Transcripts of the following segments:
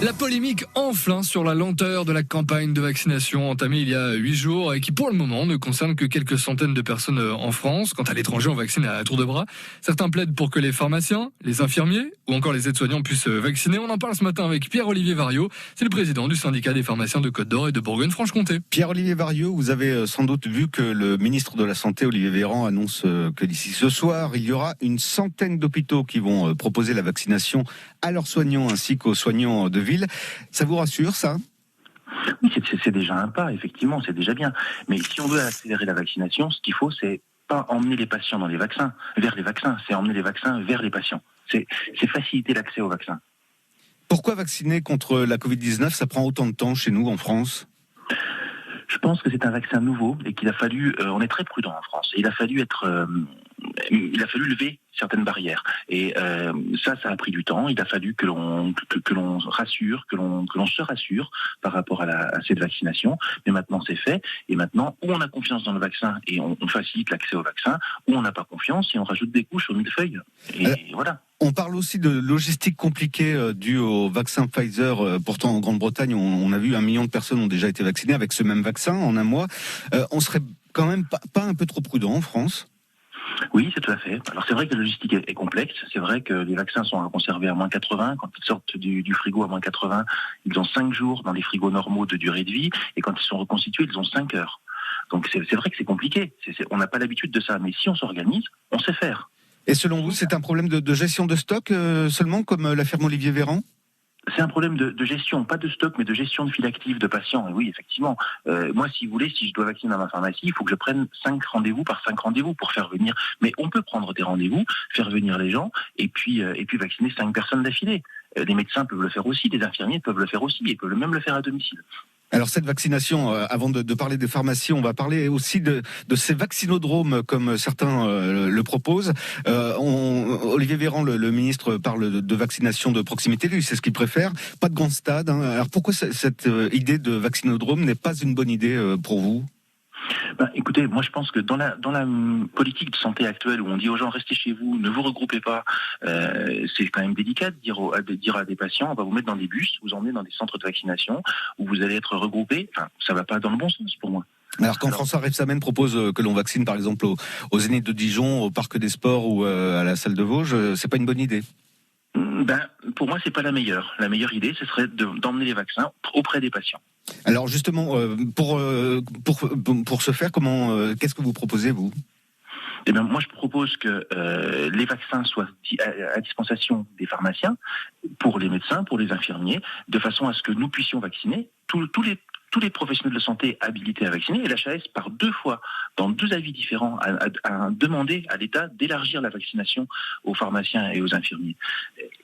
La polémique enfle sur la lenteur de la campagne de vaccination entamée il y a 8 jours et qui pour le moment ne concerne que quelques centaines de personnes en France. Quant à l'étranger, on vaccine à tour de bras. Certains plaident pour que les pharmaciens, les infirmiers ou encore les aides-soignants puissent vacciner. On en parle ce matin avec Pierre-Olivier Variot. C'est le président du syndicat des pharmaciens de Côte-d'Or et de Bourgogne-Franche-Comté. Pierre-Olivier Variot, vous avez sans doute vu que le ministre de la Santé, Olivier Véran, annonce que d'ici ce soir, il y aura une centaine d'hôpitaux qui vont proposer la vaccination à leurs soignants ainsi qu'aux soignants de ville. Ça vous rassure, ça ? Oui, c'est déjà un pas, effectivement, c'est déjà bien. Mais si on veut accélérer la vaccination, ce qu'il faut, c'est pas emmener les patients vers les vaccins, c'est emmener les vaccins vers les patients. C'est faciliter l'accès aux vaccins. Pourquoi vacciner contre la Covid-19 ? Ça prend autant de temps chez nous, en France ? Je pense que c'est un vaccin nouveau et qu'il a fallu, on est très prudent en France, et il a fallu lever certaines barrières. Et ça a pris du temps. Il a fallu que l'on rassure, que l'on se rassure par rapport à cette vaccination. Mais maintenant c'est fait. Et maintenant, ou on a confiance dans le vaccin et on facilite l'accès au vaccin, ou on n'a pas confiance et on rajoute des couches au millefeuille. Et voilà. On parle aussi de logistique compliquée due au vaccin Pfizer. Pourtant, en Grande-Bretagne, on a vu 1 million de personnes ont déjà été vaccinées avec ce même vaccin en un mois. On serait quand même pas un peu trop prudent en France ? Oui, c'est tout à fait. Alors c'est vrai que la logistique est complexe. C'est vrai que les vaccins sont à conserver à moins 80. Quand ils sortent du frigo à moins 80, ils ont 5 jours dans les frigos normaux de durée de vie. Et quand ils sont reconstitués, ils ont 5 heures. Donc c'est vrai que c'est compliqué. On n'a pas l'habitude de ça. Mais si on s'organise, on sait faire. Et selon vous, c'est un problème de gestion de stock seulement, comme l'affirme Olivier Véran ? C'est un problème de gestion, pas de stock, mais de gestion de file active de patients. Et oui, effectivement. Moi, si vous voulez, si je dois vacciner dans ma pharmacie, il faut que je prenne 5 rendez-vous par 5 rendez-vous pour faire venir. Mais on peut prendre des rendez-vous, faire venir les gens, et puis vacciner 5 personnes d'affilée. Les médecins peuvent le faire aussi, les infirmiers peuvent le faire aussi, et peuvent même le faire à domicile. Alors cette vaccination, avant de parler des pharmacies, on va parler aussi de ces vaccinodromes comme certains le proposent. Olivier Véran, le ministre, parle de vaccination de proximité, lui c'est ce qu'il préfère, pas de grand stade. Alors pourquoi cette idée de vaccinodrome n'est pas une bonne idée pour vous ? Écoutez, moi je pense que dans la politique de santé actuelle où on dit aux gens restez chez vous, ne vous regroupez pas, c'est quand même délicat de dire à des patients on va vous mettre dans des bus, vous emmener dans des centres de vaccination où vous allez être regroupés. Enfin, ça va pas dans le bon sens pour moi. Alors quand François Rebsamen propose que l'on vaccine par exemple au Zénith de Dijon, au Parc des Sports ou à la Salle de Vosges, c'est pas une bonne idée. Pour moi, c'est pas la meilleure. La meilleure idée, ce serait d'emmener les vaccins auprès des patients. Alors justement, pour ce faire, qu'est-ce que vous proposez, vous ? Moi, je propose que les vaccins soient à dispensation des pharmaciens, pour les médecins, pour les infirmiers, de façon à ce que nous puissions vacciner tous les professionnels de santé habilités à vacciner. Et l'HAS, par 2 fois, dans 2 avis différents, a demandé à l'État d'élargir la vaccination aux pharmaciens et aux infirmiers.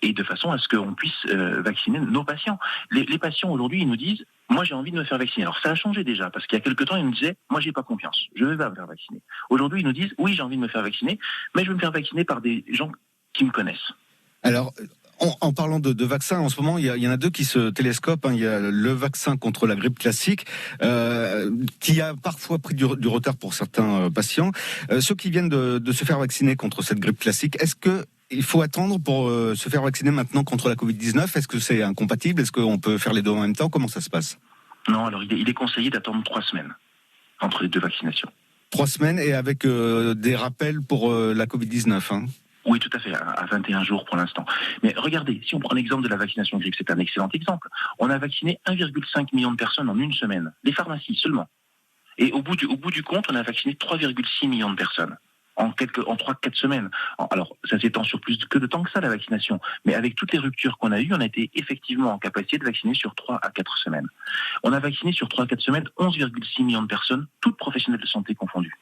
Et de façon à ce qu'on puisse vacciner nos patients. Les patients, aujourd'hui, ils nous disent « Moi, j'ai envie de me faire vacciner ». Alors, ça a changé déjà, parce qu'il y a quelque temps, ils nous disaient « Moi, j'ai pas confiance, je vais pas me faire vacciner ». Aujourd'hui, ils nous disent « Oui, j'ai envie de me faire vacciner, mais je veux me faire vacciner par des gens qui me connaissent ». Alors, en parlant de vaccins, en ce moment, il y en a 2 qui se télescopent. Il y a le vaccin contre la grippe classique, qui a parfois pris du retard pour certains patients. Ceux qui viennent de se faire vacciner contre cette grippe classique, est-ce qu'il faut attendre pour se faire vacciner maintenant contre la Covid-19 ? Est-ce que c'est incompatible ? Est-ce qu'on peut faire les 2 en même temps ? Comment ça se passe ? Non, alors il est conseillé d'attendre 3 semaines entre les 2 vaccinations. 3 semaines et avec des rappels pour la Covid-19, hein ? Oui, tout à fait, à 21 jours pour l'instant. Mais regardez, si on prend l'exemple de la vaccination grippe, c'est un excellent exemple. On a vacciné 1,5 million de personnes en 1 semaine, les pharmacies seulement. Et au bout du compte, on a vacciné 3,6 millions de personnes en 3-4 semaines. Alors, ça s'étend sur plus de temps que ça, la vaccination. Mais avec toutes les ruptures qu'on a eues, on a été effectivement en capacité de vacciner sur 3 à 4 semaines. On a vacciné sur 3 à 4 semaines 11,6 millions de personnes, toutes professionnelles de santé confondues.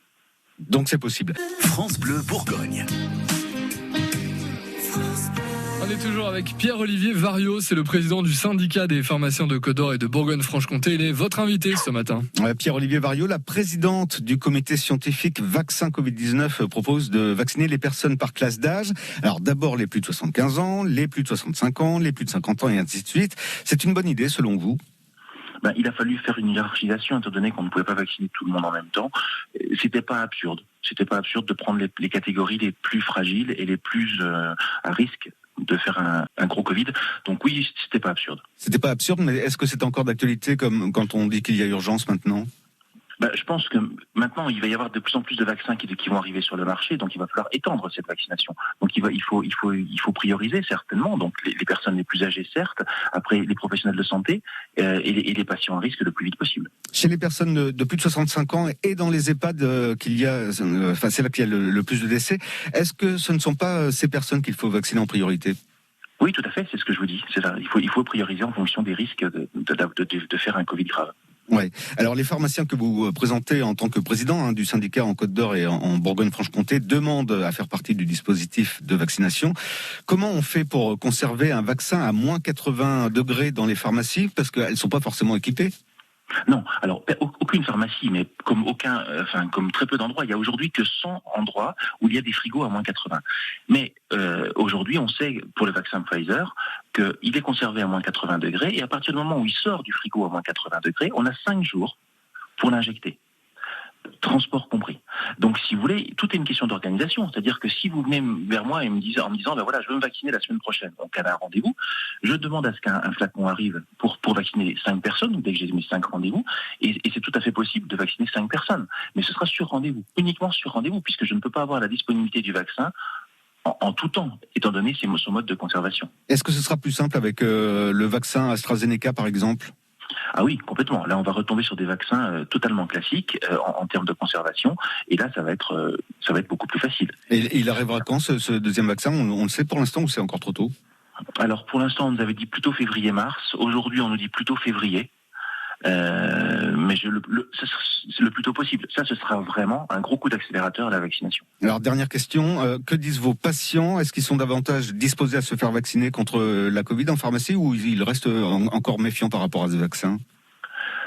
Donc c'est possible. France Bleu Bourgogne. On est toujours avec Pierre-Olivier Variot, c'est le président du syndicat des pharmaciens de Côte-d'Or et de Bourgogne-Franche-Comté. Il est votre invité ce matin. Pierre-Olivier Variot, la présidente du comité scientifique vaccin Covid-19 propose de vacciner les personnes par classe d'âge. Alors d'abord les plus de 75 ans, les plus de 65 ans, les plus de 50 ans et ainsi de suite. C'est une bonne idée selon vous ? Il a fallu faire une hiérarchisation étant donné qu'on ne pouvait pas vacciner tout le monde en même temps. C'était pas absurde de prendre les catégories les plus fragiles et les plus à risque de faire un gros Covid. Donc oui, c'était pas absurde. C'était pas absurde, mais est-ce que c'est encore d'actualité comme quand on dit qu'il y a urgence maintenant ? Je pense que maintenant, il va y avoir de plus en plus de vaccins qui vont arriver sur le marché, donc il va falloir étendre cette vaccination. Donc il faut prioriser certainement, donc les personnes les plus âgées certes, après les professionnels de santé et les patients à risque le plus vite possible. Chez les personnes de plus de 65 ans et dans les EHPAD c'est là qu'il y a le plus de décès, est-ce que ce ne sont pas ces personnes qu'il faut vacciner en priorité ? Oui, tout à fait, c'est ce que je vous dis. C'est ça. Il faut prioriser en fonction des risques de faire un Covid grave. Ouais. Alors les pharmaciens que vous présentez en tant que président du syndicat en Côte d'Or et en Bourgogne-Franche-Comté demandent à faire partie du dispositif de vaccination. Comment on fait pour conserver un vaccin à moins 80 degrés dans les pharmacies parce qu'elles ne sont pas forcément équipées ? Non, alors aucune pharmacie, mais comme très peu d'endroits, il y a aujourd'hui que 100 endroits où il y a des frigos à moins 80. Mais aujourd'hui, on sait pour le vaccin Pfizer qu'il est conservé à moins 80 degrés et à partir du moment où il sort du frigo à moins 80 degrés, on a 5 jours pour l'injecter. Transport compris. Donc, si vous voulez, tout est une question d'organisation. C'est-à-dire que si vous venez vers moi en me disant, voilà, je veux me vacciner la semaine prochaine, donc à un rendez-vous, je demande à ce qu'un flacon arrive pour vacciner 5 personnes, dès que j'ai mes 5 rendez-vous, et c'est tout à fait possible de vacciner 5 personnes. Mais ce sera sur rendez-vous, uniquement sur rendez-vous, puisque je ne peux pas avoir la disponibilité du vaccin en tout temps, étant donné son mode de conservation. Est-ce que ce sera plus simple avec le vaccin AstraZeneca, par exemple ? Ah oui, complètement. Là, on va retomber sur des vaccins totalement classiques en termes de conservation, et là, ça va être beaucoup plus facile. Et il arrivera quand ce deuxième vaccin ? On le sait pour l'instant ou c'est encore trop tôt ? Alors, pour l'instant, on nous avait dit plutôt février-mars. Aujourd'hui, on nous dit plutôt février. Mais c'est le plus tôt possible. Ça, ce sera vraiment un gros coup d'accélérateur à la vaccination. Alors, dernière question, que disent vos patients ? Est-ce qu'ils sont davantage disposés à se faire vacciner contre la Covid en pharmacie ou ils restent encore méfiants par rapport à ce vaccin ?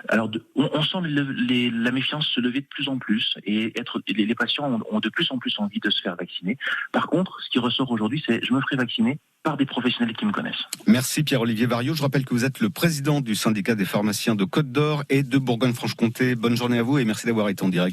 Alors, on sent la méfiance se lever de plus en plus et les patients ont de plus en plus envie de se faire vacciner. Par contre, ce qui ressort aujourd'hui, c'est je me ferai vacciner par des professionnels qui me connaissent. Merci Pierre-Olivier Variot. Je rappelle que vous êtes le président du syndicat des pharmaciens de Côte d'Or et de Bourgogne-Franche-Comté. Bonne journée à vous et merci d'avoir été en direct.